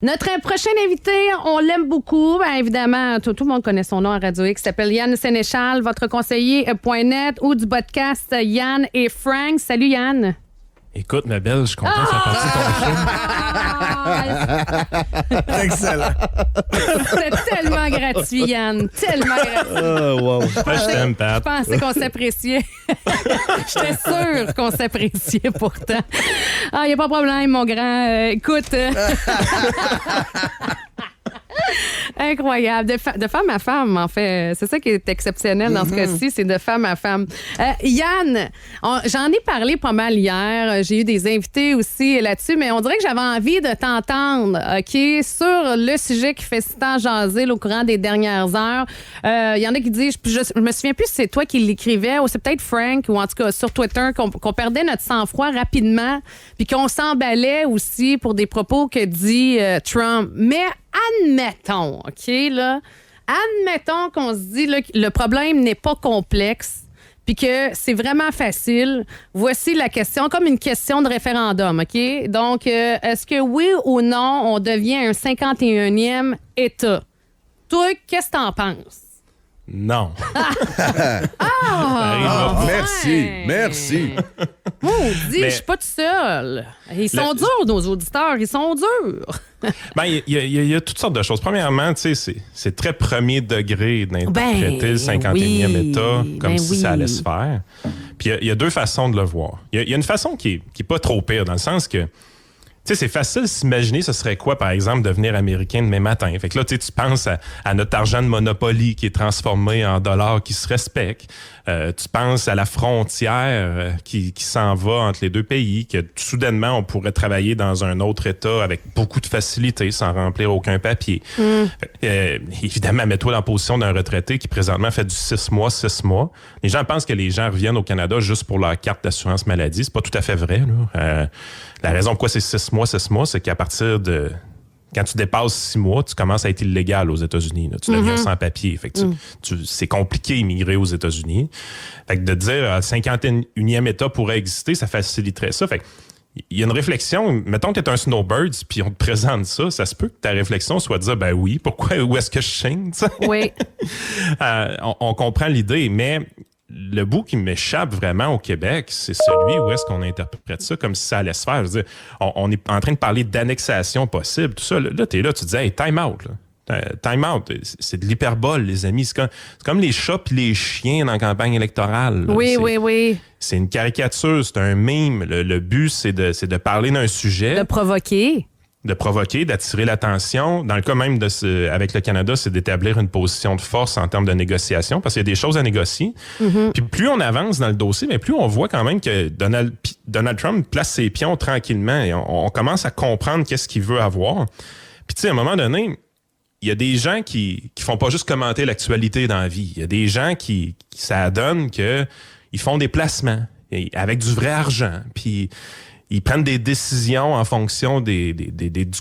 Notre prochain invité, on l'aime beaucoup. Bien, évidemment, tout le monde connaît son nom à Radio X. Il s'appelle Yann Sénéchal, votre conseiller.net ou du podcast Yann et Frank. Salut Yann. Écoute, ma belle, je suis content de faire partie de ton show. Excellent. C'était tellement gratuit, Yann. Tellement gratuit. Oh, wow. Je t'aime, Pat. Je pensais qu'on s'appréciait. J'étais sûre qu'on s'appréciait pourtant. Ah, il n'y a pas de problème, mon grand. Écoute. Incroyable. De femme à femme, en fait. C'est ça qui est exceptionnel dans ce cas-ci, c'est de femme à femme. Yann, j'en ai parlé pas mal hier. J'ai eu des invités aussi là-dessus, mais on dirait que j'avais envie de t'entendre, OK, sur le sujet qui fait si tant jaser au courant des dernières heures. Il y en a qui disent, je me souviens plus si c'est toi qui l'écrivais ou c'est peut-être Frank, ou en tout cas sur Twitter, qu'on perdait notre sang-froid rapidement, puis qu'on s'emballait aussi pour des propos que dit Trump. Mais admettons, OK, là, admettons qu'on se dit là, que le problème n'est pas complexe puis que c'est vraiment facile. Voici la question, comme une question de référendum, OK? Donc, est-ce que oui ou non, on devient un 51e État? Toi, qu'est-ce que t'en penses? Non. Merci. Je suis pas tout seul. Ils sont durs, nos auditeurs. Ils sont durs. Ben, il y a toutes sortes de choses. Premièrement, tu sais, c'est très premier degré d'interpréter le 51e État comme si ça allait se faire. Puis il y a deux façons de le voir. Il y a une façon qui est pas trop pire, dans le sens que tu sais, c'est facile de s'imaginer ce serait quoi, par exemple, devenir américain demain matin. Fait que là, tu penses à notre argent de Monopoly qui est transformé en dollars qui se respectent. Tu penses à la frontière qui s'en va entre les deux pays, que soudainement, on pourrait travailler dans un autre État avec beaucoup de facilité sans remplir aucun papier. Évidemment, mets-toi dans la position d'un retraité qui présentement fait du 6 mois. Les gens pensent que les gens reviennent au Canada juste pour leur carte d'assurance maladie. C'est pas tout à fait vrai, là. La raison pourquoi c'est 6 mois, c'est qu'à partir de... Quand tu dépasses 6 mois, tu commences à être illégal aux États-Unis. Là. Tu deviens sans papier. Fait que c'est compliqué d'immigrer aux États-Unis. Fait que de dire 51e État pourrait exister, ça faciliterait ça. Fait que il y a une réflexion. Mettons que tu es un snowbird puis on te présente ça. Ça se peut que ta réflexion soit de dire, ben oui, pourquoi, où est-ce que je signe? Oui. On comprend l'idée, mais... Le bout qui m'échappe vraiment au Québec, c'est celui où est-ce qu'on interprète ça comme si ça allait se faire. Je veux dire, on est en train de parler d'annexation possible, tout ça. Là, t'es là, tu te dis, hey, time out. Là. Time out. C'est de l'hyperbole, les amis. C'est comme les chats et les chiens dans la campagne électorale. Là. Oui. C'est une caricature, c'est un meme. Le but, c'est de parler d'un sujet. De provoquer, d'attirer l'attention. Dans le cas même avec le Canada, c'est d'établir une position de force en termes de négociation, parce qu'il y a des choses à négocier. Puis plus on avance dans le dossier, mais plus on voit quand même que Donald Trump place ses pions tranquillement et on commence à comprendre qu'est-ce qu'il veut avoir. Puis tu sais, à un moment donné, il y a des gens qui font pas juste commenter l'actualité dans la vie. Il y a des gens qui ça donne que ils font des placements avec du vrai argent. Puis ils prennent des décisions en fonction du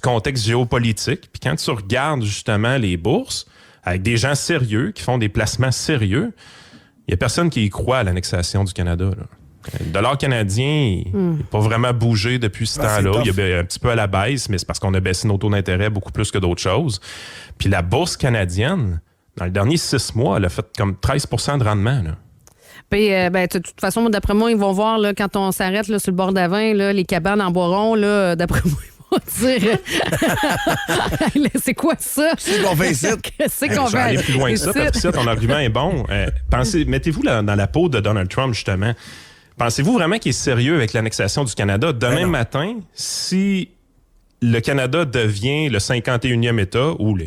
contexte géopolitique. Puis quand tu regardes justement les bourses, avec des gens sérieux qui font des placements sérieux, il n'y a personne qui y croit à l'annexation du Canada. Là. Le dollar canadien n'a pas vraiment bougé depuis ce temps-là. Il est un petit peu à la baisse, mais c'est parce qu'on a baissé nos taux d'intérêt beaucoup plus que d'autres choses. Puis la bourse canadienne, dans les derniers 6 mois, elle a fait comme 13% de rendement, là. Puis, de toute façon, d'après moi, ils vont voir là, quand on s'arrête là, sur le bord d'Avin, là, les cabanes en bois rond, là, d'après moi, ils vont dire c'est quoi ça? C'est qu'on fait ici. C'est qu'on Je vais aller plus loin que ça. Patricia, ton argument est bon. Mettez-vous dans la peau de Donald Trump, justement. Pensez-vous vraiment qu'il est sérieux avec l'annexation du Canada? Demain matin, si le Canada devient le 51e État ou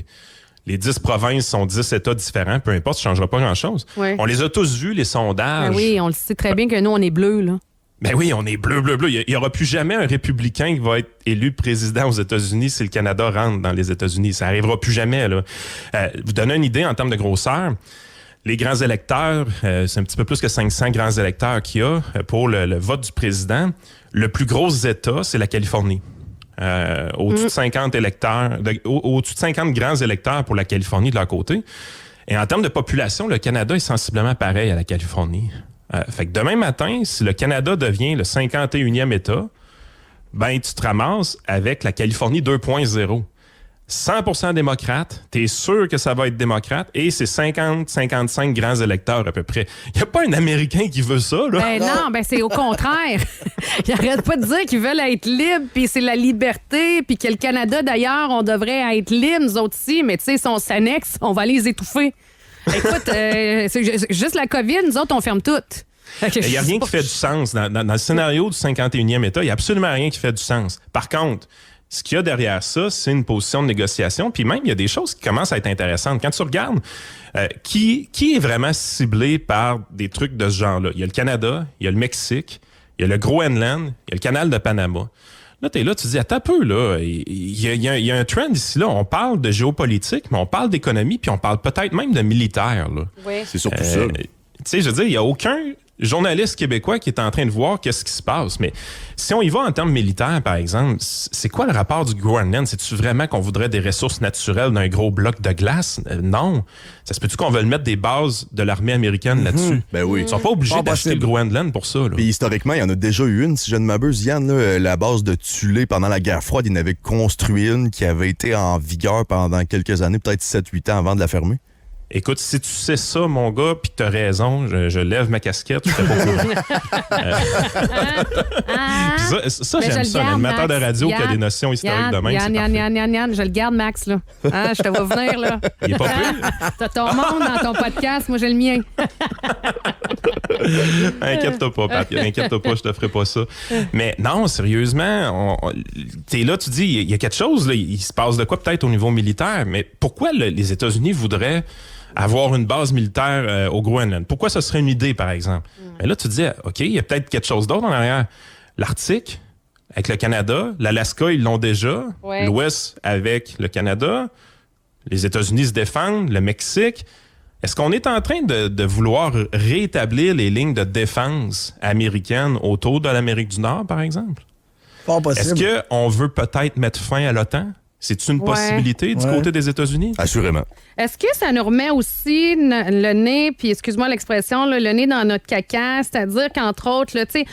les 10 provinces sont 10 États différents, peu importe, ça ne changera pas grand-chose. Oui. On les a tous vus, les sondages. Ben oui, on le sait très bien que nous, on est bleus, là. Ben oui, on est bleu. Il n'y aura plus jamais un républicain qui va être élu président aux États-Unis si le Canada rentre dans les États-Unis. Ça n'arrivera plus jamais, là. Vous donnez une idée en termes de grosseur. Les grands électeurs, c'est un petit peu plus que 500 grands électeurs qu'il y a pour le vote du président. Le plus gros État, c'est la Californie. Au-dessus de 50 électeurs, au-dessus de 50 grands électeurs pour la Californie de leur côté. Et en termes de population, le Canada est sensiblement pareil à la Californie. Fait que demain matin, si le Canada devient le 51e État, ben tu te ramasses avec la Californie 2.0. 100% démocrate, t'es sûr que ça va être démocrate, et c'est 50-55 grands électeurs à peu près. Il n'y a pas un Américain qui veut ça, là. Ben non, ben c'est au contraire. Ils n'arrêtent pas de dire qu'ils veulent être libres, puis c'est la liberté, puis que le Canada, d'ailleurs, on devrait être libres, nous autres aussi, mais tu sais, si on s'annexe, on va les étouffer. Écoute, c'est juste la COVID, nous autres, on ferme tout. Il n'y a rien qui fait du sens. Dans le scénario du 51e État, il n'y a absolument rien qui fait du sens. Par contre, ce qu'il y a derrière ça, c'est une position de négociation. Puis même, il y a des choses qui commencent à être intéressantes. Quand tu regardes qui est vraiment ciblé par des trucs de ce genre-là, il y a le Canada, il y a le Mexique, il y a le Groenland, il y a le canal de Panama. Là, t'es là, tu te dis, attends un peu, là, il y a un trend ici, là. On parle de géopolitique, mais on parle d'économie, puis on parle peut-être même de militaire, là. Oui. C'est surtout ça. Tu sais, je veux dire, il n'y a aucun journaliste québécois qui est en train de voir qu'est-ce qui se passe. Mais si on y va en termes militaires, par exemple, c'est quoi le rapport du Groenland? C'est-tu vraiment qu'on voudrait des ressources naturelles d'un gros bloc de glace? Non. Ça se peut-tu qu'on veuille mettre des bases de l'armée américaine là-dessus? Ben oui. Ils sont pas obligés d'acheter le Groenland pour ça, là. Puis historiquement, il y en a déjà eu une, si je ne m'abuse, Yann, là, la base de Tulé pendant la guerre froide, il en avait construit une qui avait été en vigueur pendant quelques années, peut-être 7-8 ans avant de la fermer. Écoute, si tu sais ça, mon gars, puis que t'as raison, je lève ma casquette, je t'ai pas au courant. ça Mais j'aime je ça, le un garde, animateur de Max. radio qui a des notions historiques de même. Yann, je le garde, Max, là. Ah, je te vois venir, là. Il est pas pire. T'as ton monde dans ton podcast, moi j'ai le mien. Inquiète-toi pas, Pat. Inquiète-toi pas, je te ferai pas ça. Mais non, sérieusement, t'es là, tu dis, il y a quelque chose, là, il se passe de quoi peut-être au niveau militaire, mais pourquoi les États-Unis voudraient avoir une base militaire au Groenland? Pourquoi ce serait une idée, par exemple? Mais là, tu te dis, OK, il y a peut-être quelque chose d'autre en arrière. L'Arctique, avec le Canada, l'Alaska, ils l'ont déjà. Ouais. L'Ouest avec le Canada. Les États-Unis se défendent. Le Mexique. Est-ce qu'on est en train de vouloir rétablir les lignes de défense américaines autour de l'Amérique du Nord, par exemple? Pas possible. Est-ce qu'on veut peut-être mettre fin à l'OTAN? C'est-tu une possibilité du côté des États-Unis? Assurément. Est-ce que ça nous remet aussi le nez, puis excuse-moi l'expression, là, le nez dans notre caca, c'est-à-dire qu'entre autres, là, tu sais,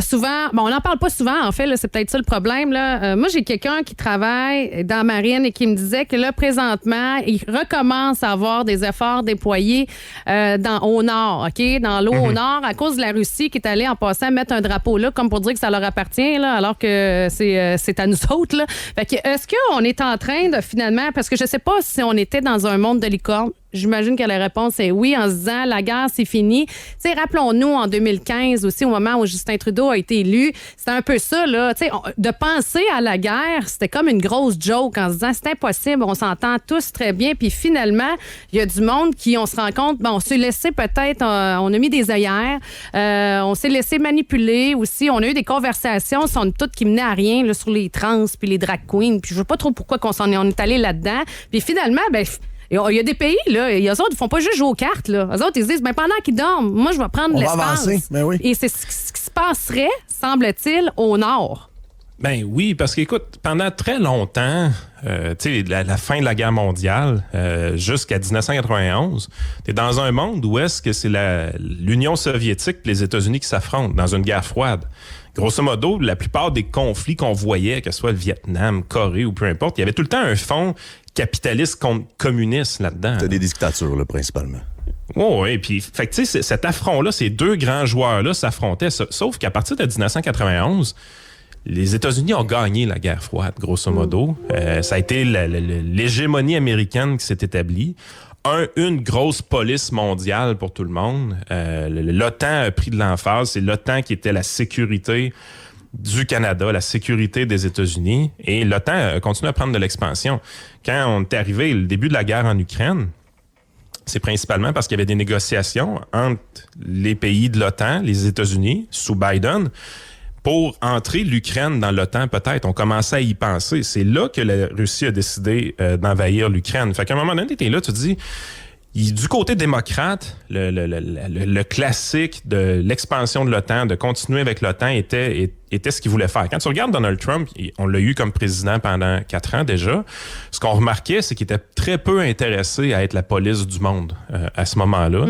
souvent, bon, on n'en parle pas souvent, en fait, là, c'est peut-être ça le problème. Là. Moi, j'ai quelqu'un qui travaille dans Marine et qui me disait que là, présentement, il recommence à avoir des efforts déployés au nord, OK? Dans l'eau au nord, à cause de la Russie qui est allée en passant mettre un drapeau là, comme pour dire que ça leur appartient, là, alors que c'est à nous autres. Là. Fait que, est-ce qu'on est en train de finalement, parce que je sais pas si on était dans un monde de licorne. J'imagine que la réponse est oui, en se disant la guerre, c'est fini. Tu sais, rappelons-nous en 2015 aussi, au moment où Justin Trudeau a été élu, c'était un peu ça, là. Tu sais, de penser à la guerre, c'était comme une grosse joke en se disant c'est impossible, on s'entend tous très bien. Puis finalement, il y a du monde qui, on se rend compte, on s'est laissé peut-être, on a mis des œillères, on s'est laissé manipuler aussi. On a eu des conversations, somme toute, qui menaient à rien là, sur les trans puis les drag queens. Puis je ne sais pas trop pourquoi on est allé là-dedans. Puis finalement, ben il y a des pays, là, eux autres, ils font pas juste jouer aux cartes, là. Eux autres, ils se disent, ben, pendant qu'ils dorment, moi, je vais prendre On va l'espace. avancer, ben oui. Et c'est ce qui se passerait, semble-t-il, au nord. Ben oui, parce qu'écoute, pendant très longtemps, tu sais, la fin de la guerre mondiale, jusqu'à 1991, t'es dans un monde où est-ce que c'est l'Union soviétique et les États-Unis qui s'affrontent dans une guerre froide. Grosso modo, la plupart des conflits qu'on voyait, que ce soit le Vietnam, Corée ou peu importe, il y avait tout le temps un fond capitaliste contre communiste là-dedans. T'as des dictatures, là, principalement. Oh, oui, puis fait que tu sais, cet affront-là, ces deux grands joueurs-là s'affrontaient, sauf qu'à partir de 1991, les États-Unis ont gagné la guerre froide, grosso modo. Ça a été l'hégémonie américaine qui s'est établie. Une grosse police mondiale pour tout le monde. L'OTAN a pris de l'emphase. C'est l'OTAN qui était la sécurité du Canada, la sécurité des États-Unis. Et l'OTAN continue à prendre de l'expansion. Quand on est arrivé, le début de la guerre en Ukraine, c'est principalement parce qu'il y avait des négociations entre les pays de l'OTAN, les États-Unis, sous Biden, pour entrer l'Ukraine dans l'OTAN, peut-être. On commençait à y penser. C'est là que la Russie a décidé d'envahir l'Ukraine. Fait qu'à un moment donné, t'es là, tu te dis, du côté démocrate, le classique de l'expansion de l'OTAN, de continuer avec l'OTAN, était était ce qu'il voulait faire. Quand tu regardes Donald Trump, on l'a eu comme président pendant 4 ans déjà, ce qu'on remarquait, c'est qu'il était très peu intéressé à être la police du monde à ce moment-là.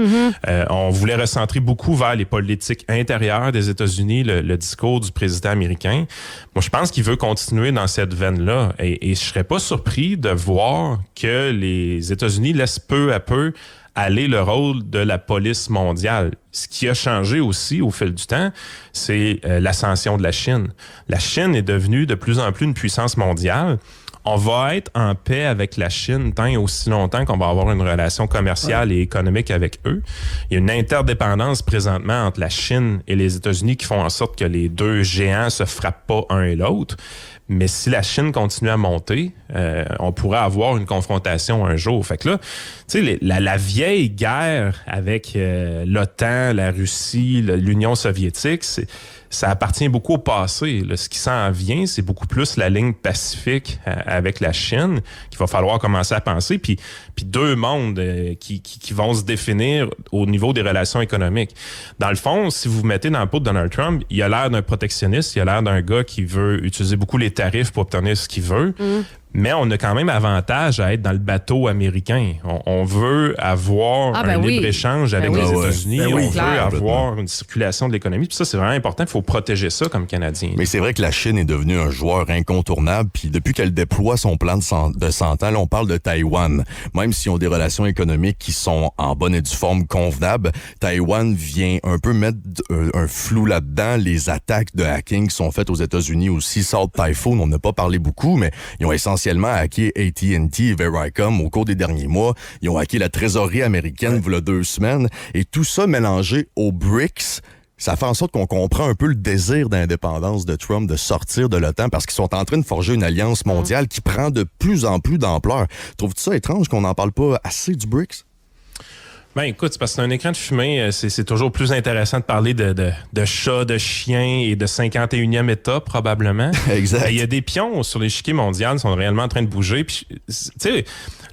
On voulait recentrer beaucoup vers les politiques intérieures des États-Unis, le discours du président américain. Moi, je pense qu'il veut continuer dans cette veine-là. Et je serais pas surpris de voir que les États-Unis laissent peu à peu aller le rôle de la police mondiale. Ce qui a changé aussi au fil du temps, c'est l'ascension de la Chine. La Chine est devenue de plus en plus une puissance mondiale. On va être en paix avec la Chine tant et aussi longtemps qu'on va avoir une relation commerciale et économique avec eux. Il y a une interdépendance présentement entre la Chine et les États-Unis qui font en sorte que les deux géants se frappent pas un et l'autre. Mais si la Chine continue à monter, on pourrait avoir une confrontation un jour. Fait que là, tu sais, la vieille guerre avec l'OTAN, la Russie, l'Union soviétique, ça appartient beaucoup au passé. Là, ce qui s'en vient, c'est beaucoup plus la ligne pacifique avec la Chine qu'il va falloir commencer à penser. Puis deux mondes qui vont se définir au niveau des relations économiques. Dans le fond, si vous vous mettez dans le pot de Donald Trump, il a l'air d'un protectionniste, il a l'air d'un gars qui veut utiliser beaucoup les tarifs pour obtenir ce qu'il veut. Mais on a quand même avantage à être dans le bateau américain. On veut avoir un libre-échange avec les États-Unis. On veut avoir une circulation de l'économie. Puis ça, c'est vraiment important. Il faut protéger ça comme Canadien. Mais c'est vrai que la Chine est devenue un joueur incontournable. Puis depuis qu'elle déploie son plan de 100 ans, là, on parle de Taïwan. Même s'ils ont des relations économiques qui sont en bonne et due forme convenables, Taïwan vient un peu mettre un flou là-dedans. Les attaques de hacking qui sont faites aux États-Unis aussi. South Typhoon, on n'a pas parlé beaucoup, mais ils ont essentiellement hacké AT&T et Vericom au cours des derniers mois. Ils ont hacké la trésorerie américaine il y a 2 semaines. Et tout ça mélangé aux BRICS, ça fait en sorte qu'on comprend un peu le désir d'indépendance de Trump de sortir de l'OTAN parce qu'ils sont en train de forger une alliance mondiale qui prend de plus en plus d'ampleur. Trouves-tu ça étrange qu'on n'en parle pas assez du BRICS? Ben écoute, c'est parce que c'est un écran de fumée, c'est toujours plus intéressant de parler de chats, de chiens et de 51e État, probablement. Exact. Il y a des pions sur l'échiquier mondial qui sont réellement en train de bouger. Puis, tu sais,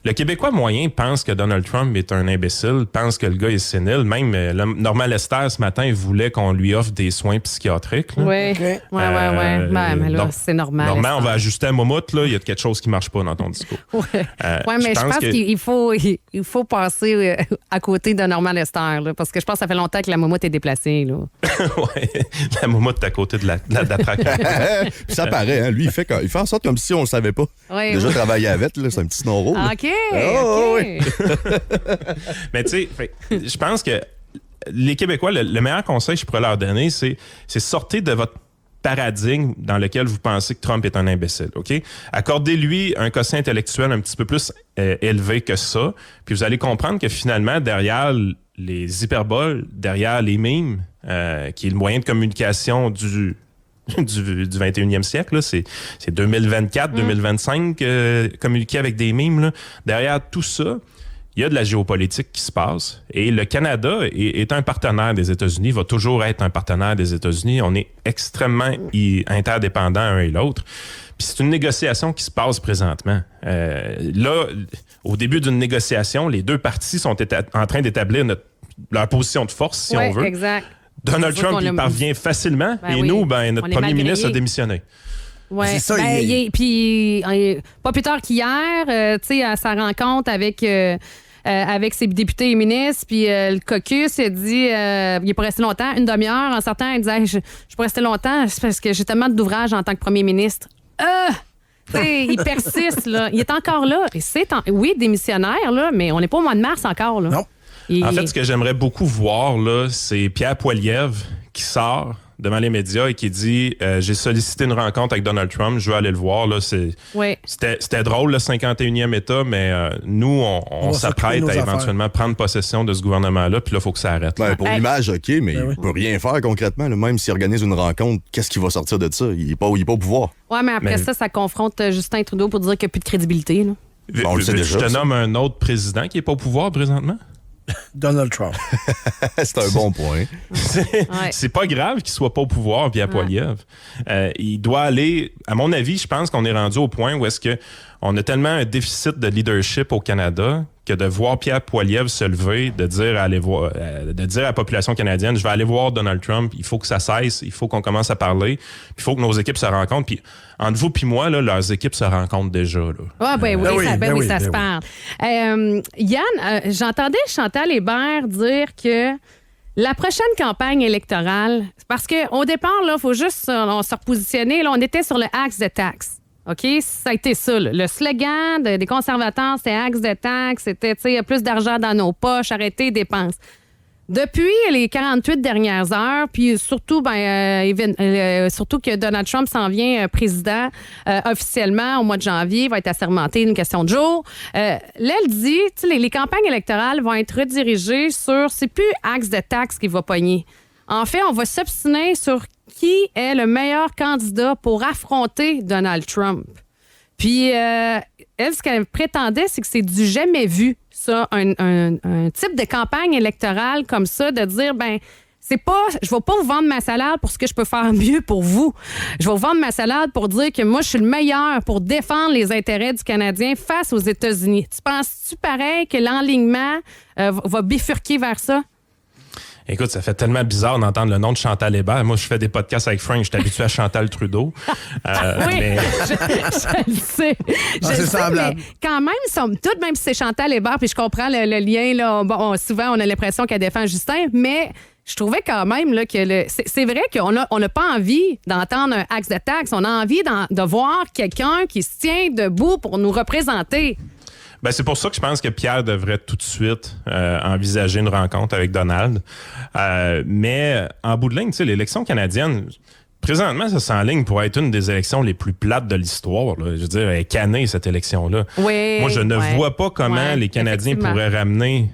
le Québécois moyen pense que Donald Trump est un imbécile, pense que le gars est sénile. Même Normand Lester, ce matin, voulait qu'on lui offre des soins psychiatriques. Oui, ouais. Ben, mais là, c'est normal. Normalement, on va ajuster à Moumoute, là. Il y a quelque chose qui marche pas dans ton discours. Mais je pense qu'il faut passer à côté de Normand Lester, là, parce que je pense que ça fait longtemps que la Moumoute est déplacée. Oui, la Moumoute est à côté de la traque. Ça paraît, hein? Lui, il fait en sorte comme si on le savait pas. Oui, déjà travaillé avec, là, c'est un petit snow roll. OK. Oui. Mais tu sais, je pense que les Québécois, le meilleur conseil que je pourrais leur donner, c'est sortir de votre paradigme dans lequel vous pensez que Trump est un imbécile, OK? Accordez-lui un quotient intellectuel un petit peu plus élevé que ça, puis vous allez comprendre que finalement, derrière les hyperboles, derrière les mimes, qui est le moyen de communication du 21e siècle, là, c'est 2024, 2025, communiquer avec des mimes, là. Derrière tout ça, il y a de la géopolitique qui se passe et le Canada est un partenaire des États-Unis, va toujours être un partenaire des États-Unis. On est extrêmement interdépendants un et l'autre. Puis c'est une négociation qui se passe présentement. Là, au début d'une négociation, les deux parties sont en train d'établir leur position de force, si on veut. Exact. Donald Trump y parvient facilement et nous, notre premier ministre a démissionné. Oui, c'est ça. Puis pas plus tard qu'hier, tu sais, à sa rencontre avec ses députés et ministres, puis le caucus, il a dit il est pas resté longtemps, une demi-heure. En sortant, il disait je peux rester longtemps parce que j'ai tellement d'ouvrages en tant que premier ministre. Il persiste, là. Il est encore là. Et oui, démissionnaire, là, mais on n'est pas au mois de mars encore. Là. Non. En fait, ce que j'aimerais beaucoup voir, là, c'est Pierre Poilievre qui sort devant les médias et qui dit j'ai sollicité une rencontre avec Donald Trump, je veux aller le voir. Là, c'était drôle, le 51e État, mais nous, on s'apprête à éventuellement prendre possession de ce gouvernement-là, puis là, il faut que ça arrête. Pour l'image, OK, mais il ne peut rien faire concrètement. Là. Même s'il organise une rencontre, qu'est-ce qui va sortir de ça? Il n'est pas au pouvoir. Oui, mais après ça confronte Justin Trudeau pour dire qu'il n'y a plus de crédibilité. Là. On le sait déjà, je te nomme un autre président qui n'est pas au pouvoir présentement? Donald Trump. C'est un bon point. C'est pas grave qu'il soit pas au pouvoir, Pierre Poilievre. Il doit aller... À mon avis, je pense qu'on est rendu au point où est-ce que on a tellement un déficit de leadership au Canada que de voir Pierre Poilievre se lever, de dire à la population canadienne, je vais aller voir Donald Trump, il faut que ça cesse, il faut qu'on commence à parler, il faut que nos équipes se rencontrent. Puis entre vous puis moi, là, leurs équipes se rencontrent déjà. Là. Ça se parle. Yann, j'entendais Chantal Hébert dire que la prochaine campagne électorale, parce qu'au départ, il faut juste on se repositionner, là, on était sur le axe de taxes. OK? Ça a été ça. Là. Le slogan des conservateurs, c'était axe de taxes, c'était plus d'argent dans nos poches, arrêter les dépenses. Depuis les 48 dernières heures, puis surtout, surtout que Donald Trump s'en vient président officiellement au mois de janvier, va être assermenté, une question de jour. Là, elle dit, les campagnes électorales vont être redirigées sur, c'est plus axe de taxes qui va pogner. En fait, on va s'obstiner sur qui est le meilleur candidat pour affronter Donald Trump. Puis, elle, ce qu'elle prétendait, c'est que c'est du jamais vu, ça, un type de campagne électorale comme ça, de dire, c'est pas, je vais pas vous vendre ma salade pour ce que je peux faire mieux pour vous. Je vais vous vendre ma salade pour dire que moi, je suis le meilleur pour défendre les intérêts du Canadien face aux États-Unis. Tu penses-tu pareil que l'enlignement va bifurquer vers ça? Écoute, ça fait tellement bizarre d'entendre le nom de Chantal Hébert. Moi, je fais des podcasts avec Frank, je suis habitué à Chantal Trudeau. Oui, mais... je le sais. C'est semblable. Mais quand même, somme toute, même si c'est Chantal Hébert, puis je comprends le lien, là, souvent, on a l'impression qu'elle défend Justin, mais je trouvais quand même là, que c'est vrai qu'on n'a pas envie d'entendre un axe de taxe. On a envie de voir quelqu'un qui se tient debout pour nous représenter. C'est pour ça que je pense que Pierre devrait tout de suite envisager une rencontre avec Donald. Mais en bout de ligne, l'élection canadienne, présentement, ça s'enligne pour être une des élections les plus plates de l'histoire. Là. Je veux dire, elle est cannée, cette élection-là. Oui, moi, je ne vois pas comment les Canadiens pourraient ramener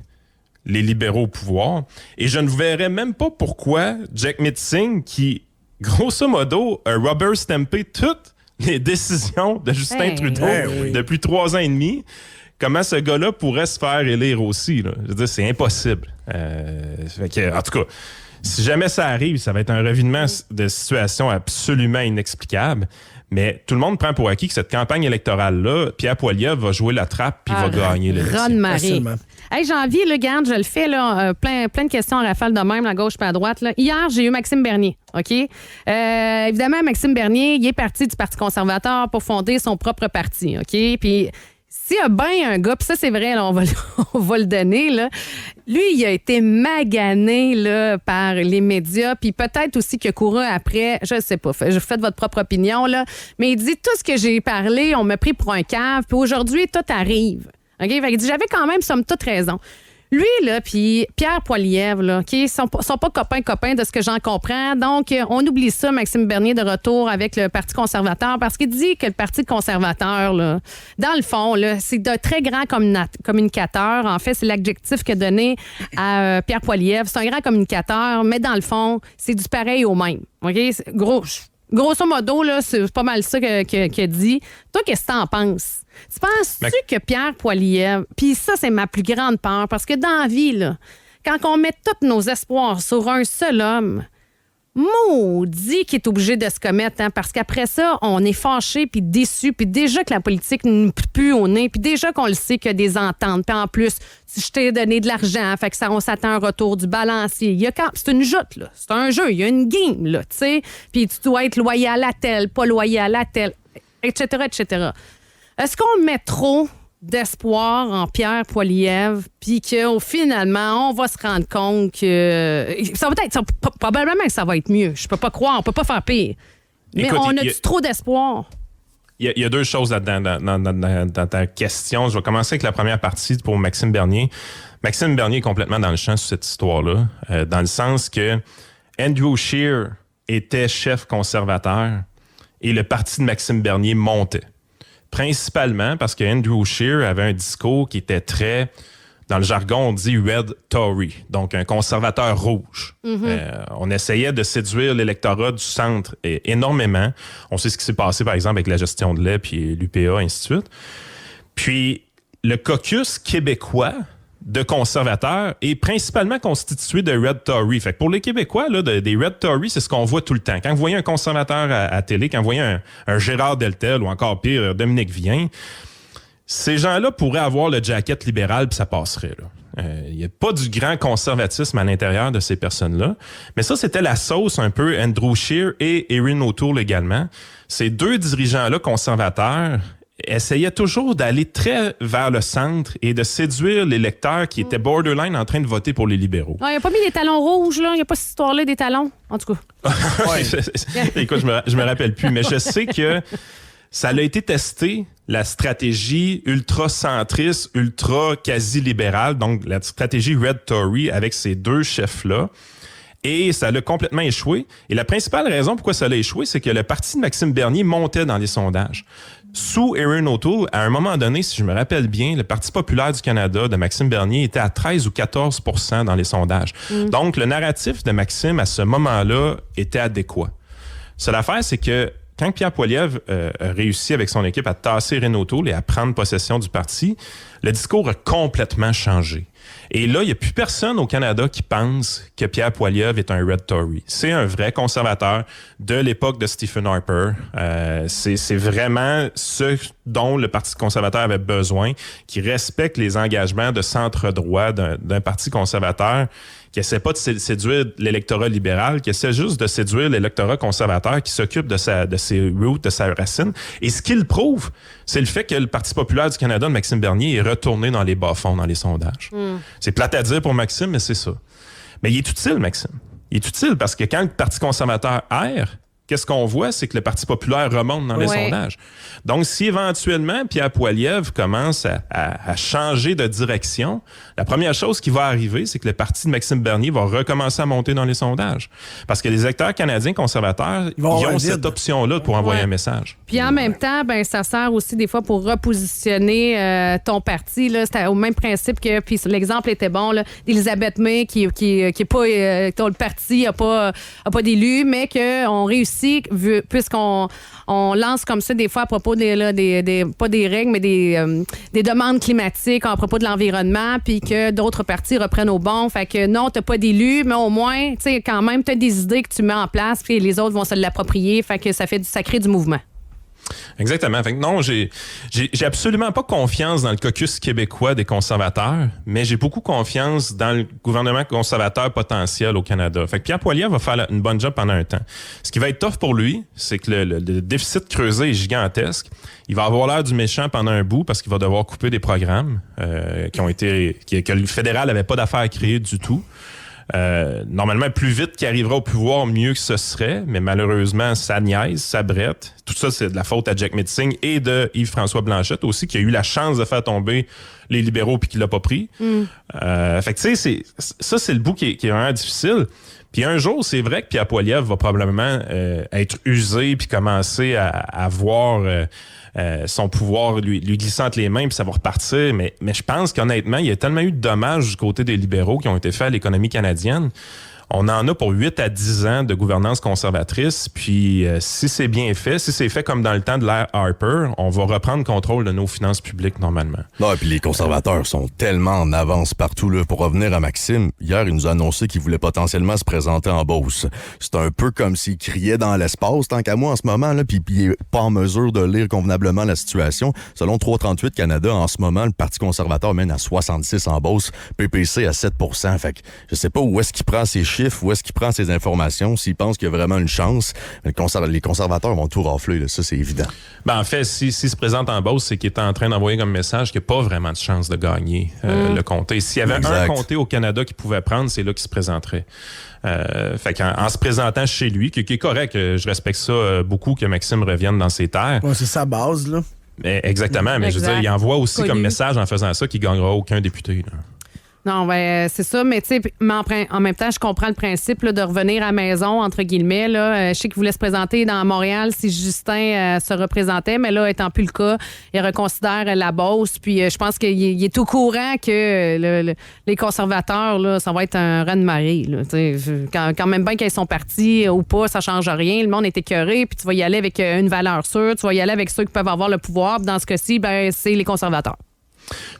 les libéraux au pouvoir. Et je ne verrais même pas pourquoi Jagmeet Singh, qui, grosso modo, a rubber stampé toutes les décisions de Justin Trudeau depuis 3 ans et demi, comment ce gars-là pourrait se faire élire aussi. Là. Je veux dire, c'est impossible. En tout cas, si jamais ça arrive, ça va être un revirement de situation absolument inexplicable. Mais tout le monde prend pour acquis que cette campagne électorale-là, Pierre Poilievre va jouer la trappe puis va gagner l'élection. Ron-Marie. Hey, j'ai envie, le garde, je le fais, là, plein de questions en rafale de même, la gauche puis à droite. Là. Hier, j'ai eu Maxime Bernier, OK? Évidemment, Maxime Bernier, il est parti du Parti conservateur pour fonder son propre parti, OK? Puis s'il y a bien un gars, puis ça, c'est vrai, là, on va le donner, là. Lui, il a été magané là, par les médias, puis peut-être aussi qu'il a couru après, je ne sais pas, faites votre propre opinion, là. Mais il dit, tout ce que j'ai parlé, on m'a pris pour un cave, puis aujourd'hui, tout arrive. OK? Fait qu'il dit, j'avais quand même, somme toute, raison. Lui, là, puis Pierre Poilievre, là, OK, sont pas copains de ce que j'en comprends. Donc, on oublie ça, Maxime Bernier, de retour avec le Parti conservateur, parce qu'il dit que le Parti conservateur, là, dans le fond, là, c'est de très grand communicateur. En fait, c'est l'adjectif qu'il a donné à Pierre Poilievre. C'est un grand communicateur, mais dans le fond, c'est du pareil au même. OK? Grosso modo, là, c'est pas mal ça qu'il a dit. Toi, qu'est-ce que t'en penses? Tu penses-tu que Pierre Poilievre, puis ça, c'est ma plus grande peur, parce que dans la vie, là, quand on met tous nos espoirs sur un seul homme, maudit qu'il est obligé de se commettre, hein, parce qu'après ça, on est fâché puis déçu, puis déjà que la politique nous pue au nez, puis déjà qu'on le sait qu'il y a des ententes, puis en plus, je t'ai donné de l'argent, fait que ça, on s'attend un retour du balancier. C'est une joute, là. C'est un jeu, il y a une game, là, tu sais, puis tu dois être loyal à tel, pas loyal à tel, etc., etc. Est-ce qu'on met trop d'espoir en Pierre Poilievre, puis que finalement, on va se rendre compte que ça va être, probablement que ça va être mieux. Je peux pas croire, on peut pas faire pire. Mais écoute, on a-tu trop d'espoir? Il y a 2 choses là-dedans dans ta question. Je vais commencer avec la première partie pour Maxime Bernier. Maxime Bernier est complètement dans le champ sur cette histoire-là, dans le sens que Andrew Scheer était chef conservateur et le parti de Maxime Bernier montait. Principalement parce que Andrew Scheer avait un discours qui était très, dans le jargon, on dit Red Tory, donc un conservateur rouge. On essayait de séduire l'électorat du centre énormément. On sait ce qui s'est passé, par exemple, avec la gestion de lait, puis l'UPA, ainsi de suite. Puis le caucus québécois de conservateurs est principalement constitué de Red Tory. Fait que pour les Québécois, là, des Red Tory, c'est ce qu'on voit tout le temps. Quand vous voyez un conservateur à télé, quand vous voyez un Gérard Deltel ou encore pire, Dominique Vien, ces gens-là pourraient avoir le jacket libéral puis ça passerait, là. Il n'y a pas du grand conservatisme à l'intérieur de ces personnes-là. Mais ça, c'était la sauce un peu Andrew Scheer et Erin O'Toole également. Ces deux dirigeants-là conservateurs essayaient toujours d'aller très vers le centre et de séduire les lecteurs qui étaient borderline en train de voter pour les libéraux. Il n'a pas mis des talons rouges, là. Il n'y a pas cette histoire-là des talons, en tout cas. Écoute, je me rappelle plus, mais je sais que ça a été testé, la stratégie ultra-centriste, ultra-quasi-libérale, donc la stratégie Red Tory avec ces deux chefs-là. Et ça a complètement échoué. Et la principale raison pourquoi ça a échoué, c'est que le parti de Maxime Bernier montait dans les sondages. Sous Erin O'Toole, à un moment donné, si je me rappelle bien, le Parti populaire du Canada de Maxime Bernier était à 13 ou 14 % dans les sondages. Donc, le narratif de Maxime, à ce moment-là, était adéquat. Seule affaire, c'est que quand Pierre Poilievre a réussi avec son équipe à tasser Erin O'Toole et à prendre possession du parti, le discours a complètement changé. Et là, il n'y a plus personne au Canada qui pense que Pierre Poilievre est un Red Tory. C'est un vrai conservateur de l'époque de Stephen Harper. C'est vraiment ce dont le Parti conservateur avait besoin, qui respecte les engagements de centre-droit d'un parti conservateur, qui essaie pas de séduire l'électorat libéral, qui essaie juste de séduire l'électorat conservateur, qui s'occupe de ses roots, de sa racine. Et ce qu'il prouve, c'est le fait que le Parti populaire du Canada de Maxime Bernier est retourné dans les bas-fonds, dans les sondages. C'est plate à dire pour Maxime, mais c'est ça. Mais il est utile, Maxime. Il est utile parce que quand le Parti conservateur erre, qu'est-ce qu'on voit? C'est que le Parti populaire remonte dans les sondages. Donc, si éventuellement Pierre Poilievre commence à changer de direction, la première chose qui va arriver, c'est que le parti de Maxime Bernier va recommencer à monter dans les sondages. Parce que les électeurs canadiens conservateurs, ils ont cette option-là pour envoyer un message. Puis en même temps, ben ça sert aussi des fois pour repositionner ton parti. Là. C'était au même principe que, puis l'exemple était bon, là, d'Elisabeth May qui est pas, dont le parti n'a pas d'élu, mais qu'on réussit, puisqu'on lance comme ça des fois à propos des pas des règles, mais des demandes climatiques à propos de l'environnement, puis que d'autres partis reprennent au bon. Fait que non, t'as pas d'élu, mais au moins, tu sais, quand même, t'as des idées que tu mets en place, puis les autres vont se l'approprier. Fait que ça crée du mouvement. Exactement. Fait que non, j'ai absolument pas confiance dans le caucus québécois des conservateurs, mais j'ai beaucoup confiance dans le gouvernement conservateur potentiel au Canada. Fait que Pierre Poilievre va faire une bonne job pendant un temps. Ce qui va être tough pour lui, c'est que le déficit creusé est gigantesque. Il va avoir l'air du méchant pendant un bout parce qu'il va devoir couper des programmes que le fédéral n'avait pas d'affaires à créer du tout. Normalement, plus vite qu'il arrivera au pouvoir, mieux que ce serait, mais malheureusement, ça niaise, ça brette. Tout ça, c'est de la faute à Jack Metzing et de Yves-François Blanchette aussi, qui a eu la chance de faire tomber les libéraux puis qui l'a pas pris. Fait que tu sais, ça, c'est le bout qui est vraiment difficile. Puis un jour, c'est vrai que Pierre Poilievre va probablement être usé puis commencer à voir son pouvoir lui glisser entre les mains puis ça va repartir. Mais je pense qu'honnêtement, il y a tellement eu de dommages du côté des libéraux qui ont été faits à l'économie canadienne. On en a pour 8 à 10 ans de gouvernance conservatrice. Puis si c'est bien fait, si c'est fait comme dans le temps de l'ère Harper, on va reprendre contrôle de nos finances publiques normalement. Non, et puis les conservateurs sont tellement en avance partout. Là. Pour revenir à Maxime, hier, il nous a annoncé qu'il voulait potentiellement se présenter en Beauce. C'est un peu comme s'il criait dans l'espace, tant qu'à moi en ce moment, là, puis il n'est pas en mesure de lire convenablement la situation. Selon 338 Canada, en ce moment, le Parti conservateur mène à 66 en Beauce, PPC à 7 %. Fait que je sais pas où est-ce qu'il prend ses chiffres, où est-ce qu'il prend ses informations, s'il pense qu'il y a vraiment une chance. Les conservateurs vont tout rafler, là, ça c'est évident. Ben en fait, s'il se présente en Beauce, c'est qu'il est en train d'envoyer comme message qu'il n'y a pas vraiment de chance de gagner le comté. S'il y avait un comté au Canada qu'il pouvait prendre, c'est là qu'il se présenterait. Fait qu'en se présentant chez lui, qui est correct, je respecte ça beaucoup que Maxime revienne dans ses terres. Ouais, c'est sa base, là. Exactement, mais je veux dire, il envoie aussi comme message en faisant ça qu'il ne gagnera aucun député. Là. Non, ben, c'est ça, mais tu sais, en même temps, je comprends le principe là, de revenir à la maison, entre guillemets. Là. Je sais qu'il voulait se présenter dans Montréal si Justin se représentait, mais là, étant plus le cas, il reconsidère la Beauce. Puis je pense qu'il est au courant que les conservateurs, là, ça va être un raz-de-marée. Quand même bien qu'ils sont partis ou pas, ça change rien. Le monde est écœuré, puis tu vas y aller avec une valeur sûre, tu vas y aller avec ceux qui peuvent avoir le pouvoir. Dans ce cas-ci, ben, c'est les conservateurs.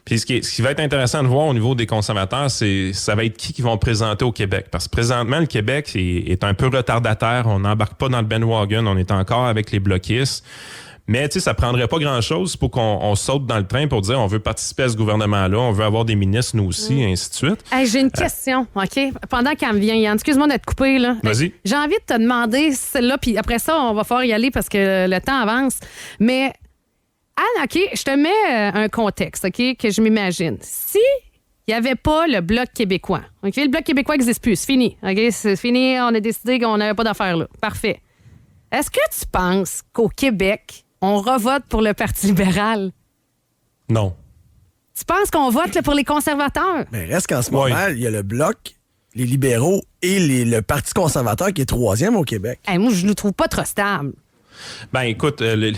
Puis ce qui va être intéressant de voir au niveau des conservateurs, ça va être qui vont présenter au Québec. Parce que présentement, le Québec est un peu retardataire. On n'embarque pas dans le bandwagon. On est encore avec les bloquistes. Mais tu sais, ça prendrait pas grand-chose pour qu'on saute dans le train pour dire on veut participer à ce gouvernement-là, on veut avoir des ministres, nous aussi, et ainsi de suite. Hey, j'ai une question, OK? Pendant qu'elle me vient, Yann, excuse-moi d'être coupé, là. Vas-y. J'ai envie de te demander celle-là, puis après ça, on va falloir y aller parce que le temps avance. Mais, Anne, OK, je te mets un contexte, OK, que je m'imagine. Si il n'y avait pas le Bloc québécois, OK? Le Bloc québécois n'existe plus, c'est fini, OK? C'est fini, on a décidé qu'on n'avait pas d'affaires là. Parfait. Est-ce que tu penses qu'au Québec, on revote pour le Parti libéral? Non. Tu penses qu'on vote là, pour les conservateurs? Mais reste qu'en ce moment, il y a le Bloc, les libéraux et le Parti conservateur qui est 3e au Québec. Hey, moi, je ne le trouve pas trop stable. Ben écoute, tu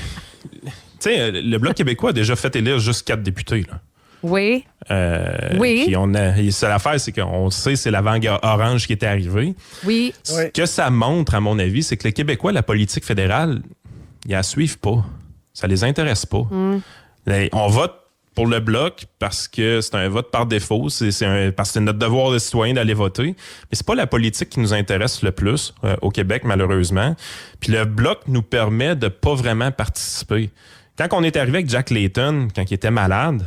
sais, le Bloc québécois a déjà fait élire juste 4 députés, là. Oui. Oui. Puis c'est l'affaire, c'est qu'on sait, c'est la vague orange qui était arrivée. Oui. Ce que ça montre, à mon avis, c'est que les Québécois, la politique fédérale, ils la suivent pas. Ça les intéresse pas. On vote pour le Bloc parce que c'est un vote par défaut. Parce que c'est notre devoir de citoyen d'aller voter. Mais c'est pas la politique qui nous intéresse le plus au Québec, malheureusement. Puis le Bloc nous permet de pas vraiment participer. Quand on est arrivé avec Jack Layton, quand il était malade,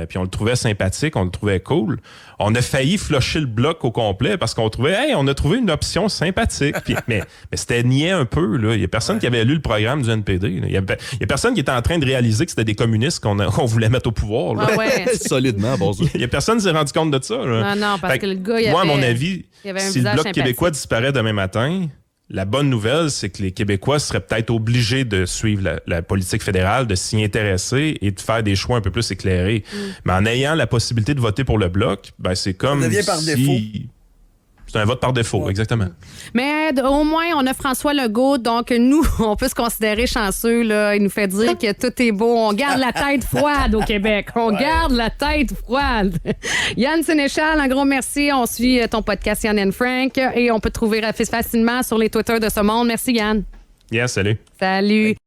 puis on le trouvait sympathique, on le trouvait cool, on a failli flusher le Bloc au complet parce qu'on trouvait, hey, on a trouvé une option sympathique. Puis, mais c'était niais un peu, là. Il y a personne qui avait lu le programme du NPD. Il y a personne qui était en train de réaliser que c'était des communistes qu'on voulait mettre au pouvoir, là. Ah ouais. Solidement, bon. Il y a personne qui s'est rendu compte de ça, là. Non, parce que le gars, il moi, avait, à mon avis, il avait un si le visage Bloc sympathique. québécois disparaît demain matin, la bonne nouvelle, c'est que les Québécois seraient peut-être obligés de suivre la politique fédérale, de s'y intéresser et de faire des choix un peu plus éclairés. Mais en ayant la possibilité de voter pour le Bloc, ben c'est comme Ça devient par défaut. C'est un vote par défaut, exactement. Mais au moins, on a François Legault, donc nous, on peut se considérer chanceux. Là. Il nous fait dire que tout est beau. On garde la tête froide au Québec. On garde la tête froide. Yann Sénéchal, un gros merci. On suit ton podcast Yann and Frank et on peut te trouver facilement sur les Twitter de ce monde. Merci, Yann. Yes, salut. Salut.